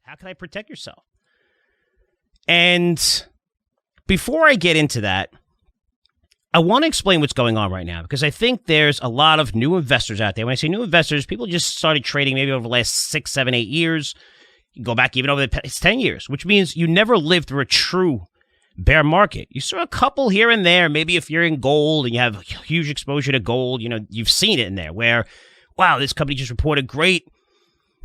How can I protect yourself? And before I get into that, I want to explain what's going on right now, because I think there's a lot of new investors out there. When I say new investors, people just started trading maybe over the last 6, 7, 8 years. You can go back even over the past 10 years, which means you never lived through a true bear market. You saw a couple here and there. Maybe if you're in gold and you have huge exposure to gold, you've seen it in there where, wow, this company just reported great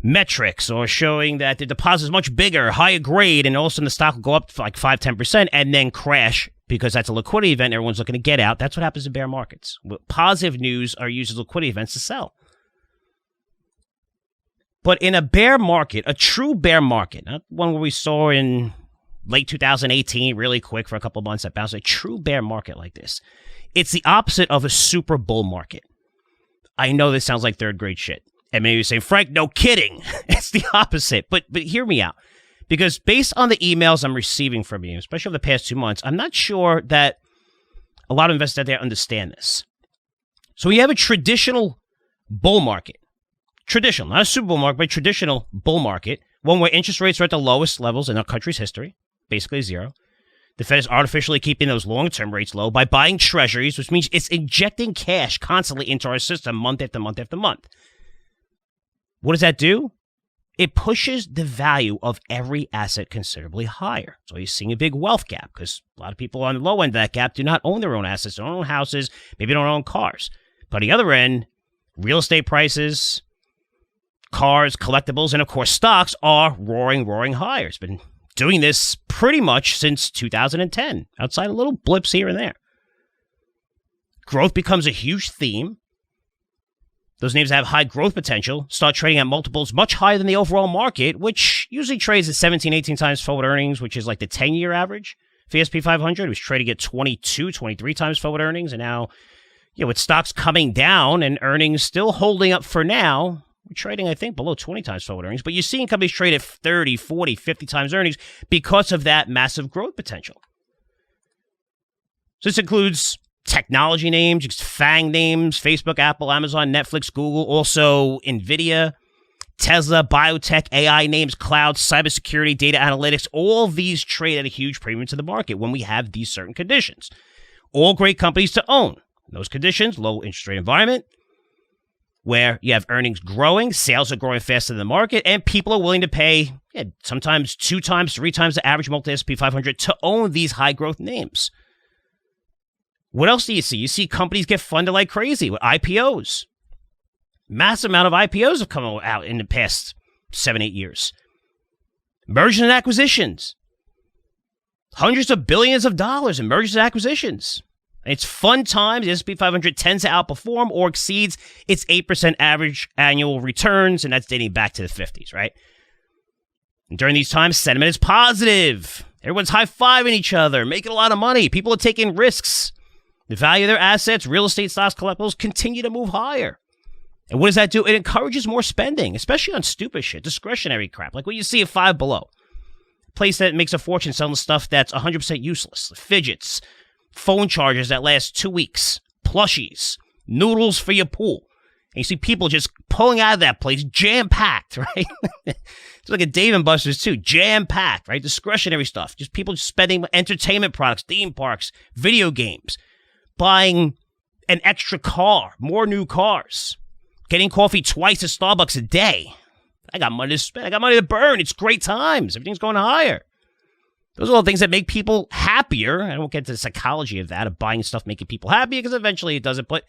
metrics or showing that the deposit is much bigger, higher grade, and all of a sudden the stock will go up for like 5-10% and then crash because that's a liquidity event. Everyone's looking to get out. That's what happens in bear markets. Positive news are used as liquidity events to sell. But in a bear market, a true bear market, not one where we saw in late 2018, really quick for a couple of months that bounced, a true bear market like this, it's the opposite of a super bull market. I know this sounds like third grade shit. And maybe you're saying, Frank, no kidding. It's the opposite. But hear me out. Because based on the emails I'm receiving from you, especially over the past 2 months, I'm not sure that a lot of investors out there understand this. So we have a traditional bull market. Traditional, not a super bull market, but a traditional bull market. One where interest rates are at the lowest levels in our country's history, basically zero. The Fed is artificially keeping those long-term rates low by buying treasuries, which means it's injecting cash constantly into our system month after month after month. What does that do? It pushes the value of every asset considerably higher. So you're seeing a big wealth gap because a lot of people on the low end of that gap do not own their own assets, don't own houses, maybe don't own cars. But on the other end, real estate prices, cars, collectibles, and of course stocks are roaring higher. It's been doing this pretty much since 2010, outside of little blips here and there. Growth becomes a huge theme. Those names that have high growth potential start trading at multiples much higher than the overall market, which usually trades at 17, 18 times forward earnings, which is like the 10-year average. For the S&P 500, it was trading at 22, 23 times forward earnings. And now, with stocks coming down and earnings still holding up for now, we're trading, I think, below 20 times forward earnings. But you're seeing companies trade at 30, 40, 50 times earnings because of that massive growth potential. So this includes technology names, just FANG names, Facebook, Apple, Amazon, Netflix, Google, also NVIDIA, Tesla, biotech, AI names, cloud, cybersecurity, data analytics. All these trade at a huge premium to the market when we have these certain conditions. All great companies to own. In those conditions, low interest rate environment, where you have earnings growing, sales are growing faster than the market, and people are willing to pay sometimes 2 times, 3 times the average multi-S&P 500 to own these high-growth names. What else do you see? You see companies get funded like crazy with IPOs. Massive amount of IPOs have come out in the past 7, 8 years. Mergers and acquisitions. Hundreds of billions of dollars in mergers and acquisitions. It's fun times. The S&P 500 tends to outperform or exceeds its 8% average annual returns, and that's dating back to the 50s, right? And during these times, sentiment is positive. Everyone's high-fiving each other, making a lot of money. People are taking risks. The value of their assets, real estate, stocks, collectibles, continue to move higher. And what does that do? It encourages more spending, especially on stupid shit, discretionary crap, like what you see at Five Below. A place that makes a fortune selling stuff that's 100% useless. Fidgets, phone chargers that last 2 weeks, plushies, noodles for your pool. And you see people just pulling out of that place, jam-packed, right? It's like a Dave & Buster's too, jam-packed, right? Discretionary stuff. Just people spending entertainment products, theme parks, video games, buying an extra car, more new cars, getting coffee twice at Starbucks a day. I got money to spend. I got money to burn. It's great times. Everything's going higher. Those are all things that make people happier. I won't get into the psychology of that, of buying stuff making people happy, because eventually it doesn't, but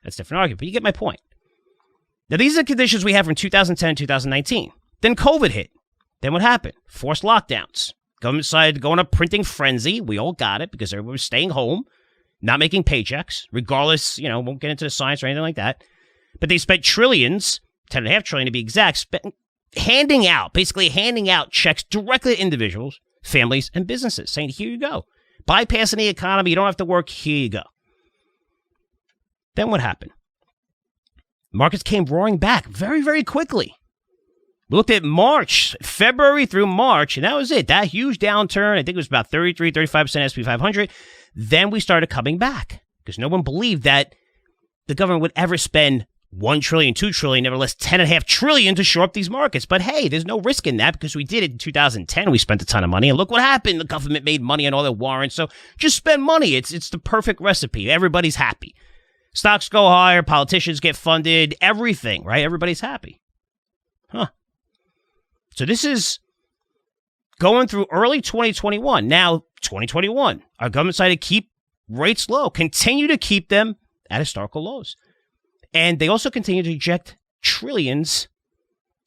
that's a different argument. But you get my point. Now, these are the conditions we have from 2010 to 2019. Then COVID hit. Then what happened? Forced lockdowns. Government decided to go on a printing frenzy. We all got it because everyone was staying home, not making paychecks, regardless, won't get into the science or anything like that. But they spent trillions, $10.5 trillion to be exact, handing out checks directly to individuals, families, and businesses, saying, here you go. Bypassing the economy, you don't have to work, here you go. Then what happened? Markets came roaring back very, very quickly. We looked at February through March, and that was it. That huge downturn, I think it was about 33, 35% S&P 500. Then we started coming back because no one believed that the government would ever spend 1 trillion, 2 trillion, nevertheless 10.5 trillion to shore up these markets. But hey, there's no risk in that because we did it in 2010. We spent a ton of money, and look what happened. The government made money on all their warrants. So just spend money. It's the perfect recipe. Everybody's happy. Stocks go higher, politicians get funded, everything, right? Everybody's happy. Huh. So this is going through early 2021. Now, 2021, our government decided to keep rates low, continue to keep them at historical lows. And they also continue to inject trillions.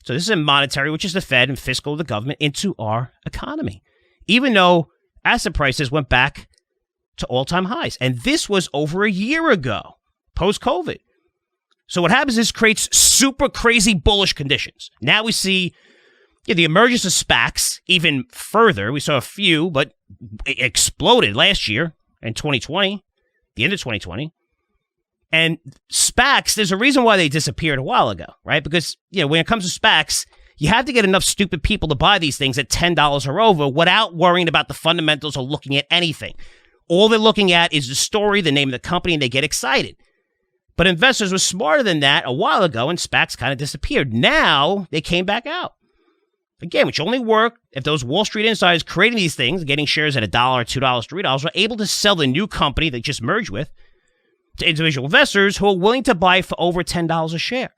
So this is a monetary, which is the Fed, and fiscal, the government, into our economy. Even though asset prices went back to all-time highs. And this was over a year ago, post-COVID. So what happens is creates super crazy bullish conditions. Now we see the emergence of SPACs even further. We saw a few, but it exploded last year in 2020, the end of 2020. And SPACs, there's a reason why they disappeared a while ago, right? Because, when it comes to SPACs, you have to get enough stupid people to buy these things at $10 or over without worrying about the fundamentals or looking at anything. All they're looking at is the story, the name of the company, and they get excited. But investors were smarter than that a while ago, and SPACs kind of disappeared. Now, they came back out. Again, which only work if those Wall Street insiders creating these things, getting shares at $1, $2, $3, were able to sell the new company they just merged with to individual investors who are willing to buy for over $10 a share.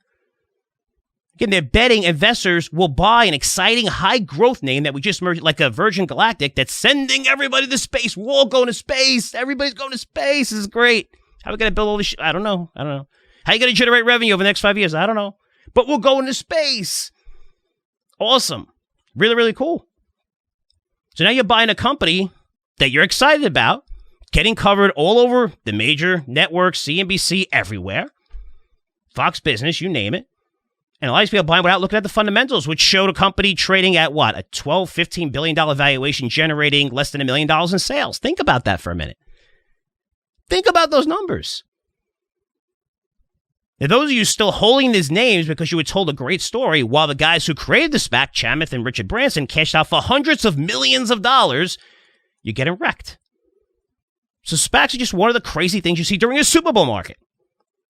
Again, they're betting investors will buy an exciting high-growth name that we just merged, like a Virgin Galactic, that's sending everybody to space. We're all going to space. Everybody's going to space. This is great. How are we going to build all this shit? I don't know. How are you going to generate revenue over the next 5 years? I don't know. But we'll go into space. Awesome. Really, really cool. So now you're buying a company that you're excited about, getting covered all over the major networks, CNBC, everywhere. Fox Business, you name it. And a lot of these people buying without looking at the fundamentals, which showed a company trading at what? A $12, $15 billion valuation, generating less than $1 million in sales. Think about that for a minute. Think about those numbers. Now, those of you still holding these names because you were told a great story, while the guys who created the SPAC, Chamath and Richard Branson, cashed out for hundreds of millions of dollars, you're getting wrecked. So SPACs are just one of the crazy things you see during a Super Bowl market.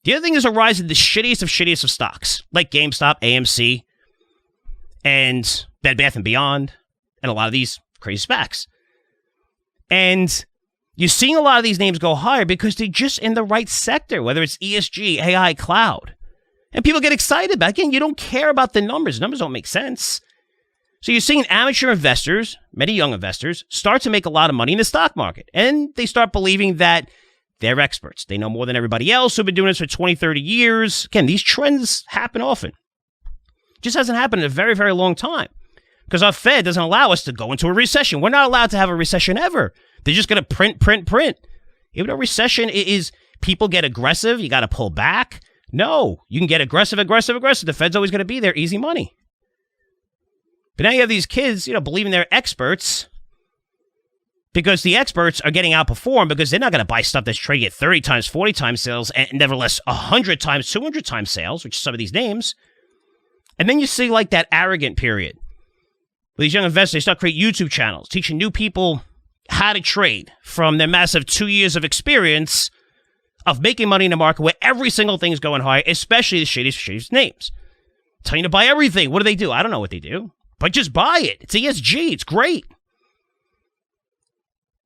The other thing is a rise in the shittiest of stocks, like GameStop, AMC, and Bed Bath & Beyond, and a lot of these crazy SPACs. And you're seeing a lot of these names go higher because they're just in the right sector, whether it's ESG, AI, cloud. And people get excited about it. Again, you don't care about the numbers. The numbers don't make sense. So you're seeing amateur investors, many young investors, start to make a lot of money in the stock market. And they start believing that they're experts. They know more than everybody else who've been doing this for 20, 30 years. Again, these trends happen often. It just hasn't happened in a very, very long time. Because our Fed doesn't allow us to go into a recession. We're not allowed to have a recession ever. They're just going to print. Even though recession is people get aggressive, you got to pull back. No, you can get aggressive. The Fed's always going to be there, easy money. But now you have these kids, believing they're experts because the experts are getting outperformed because they're not going to buy stuff that's trading at 30 times, 40 times sales, and nevertheless 100 times, 200 times sales, which is some of these names. And then you see like that arrogant period. These young investors, they start creating YouTube channels, teaching new people how to trade from their massive 2 years of experience of making money in the market where every single thing is going high, especially the shittiest names. Telling you to buy everything. What do? I don't know what they do. But just buy it. It's ESG. It's great.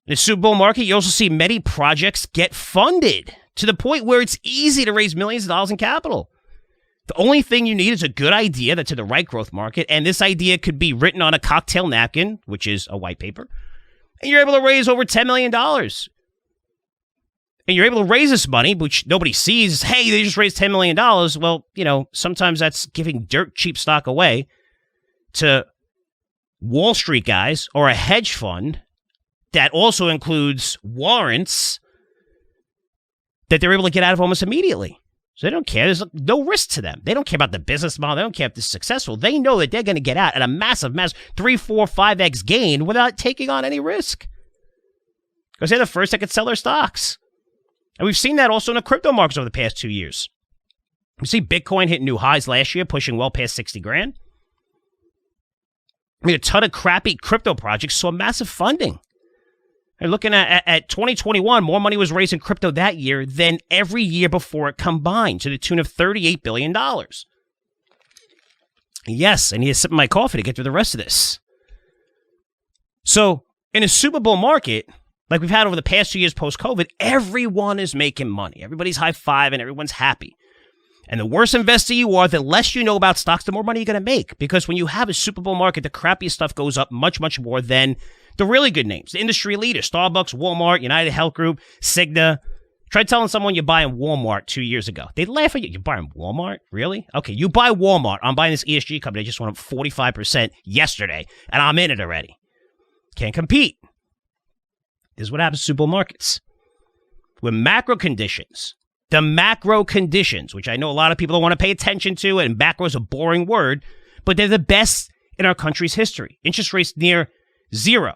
In the Super Bowl market, you also see many projects get funded to the point where it's easy to raise millions of dollars in capital. The only thing you need is a good idea that's in the right growth market, and this idea could be written on a cocktail napkin, which is a white paper, and you're able to raise over $10 million. And you're able to raise this money, which nobody sees. Hey, they just raised $10 million. Well, sometimes that's giving dirt cheap stock away to Wall Street guys or a hedge fund that also includes warrants that they're able to get out of almost immediately. So they don't care. There's no risk to them. They don't care about the business model. They don't care if this is successful. They know that they're going to get out at a massive 3, 4, 5x gain without taking on any risk. Because they're the first that could sell their stocks. And we've seen that also in the crypto markets over the past 2 years. We see Bitcoin hit new highs last year, pushing well past 60 grand. I mean, a ton of crappy crypto projects saw massive funding. And looking at 2021, more money was raised in crypto that year than every year before it combined, to the tune of $38 billion. Yes, I need to sip my coffee to get through the rest of this. So, in a Super Bull market, like we've had over the past 2 years post-COVID, everyone is making money. Everybody's high-fiving, everyone's happy. And the worse investor you are, the less you know about stocks, the more money you're going to make. Because when you have a Super Bowl market, the crappiest stuff goes up much, much more than the really good names. The industry leaders, Starbucks, Walmart, United Health Group, Cigna. Try telling someone you're buying Walmart 2 years ago. They'd laugh at you. You're buying Walmart? Really? Okay, you buy Walmart. I'm buying this ESG company. They just went up 45% yesterday, and I'm in it already. Can't compete. This is what happens to Super Bowl markets. With macro conditions, the macro conditions, which I know a lot of people don't want to pay attention to, and macro is a boring word, but they're the best in our country's history. Interest rates near zero.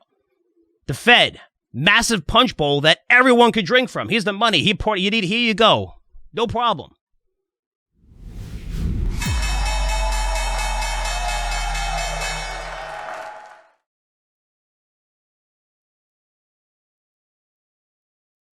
The Fed, massive punch bowl that everyone could drink from. Here's the money. Here you go. No problem.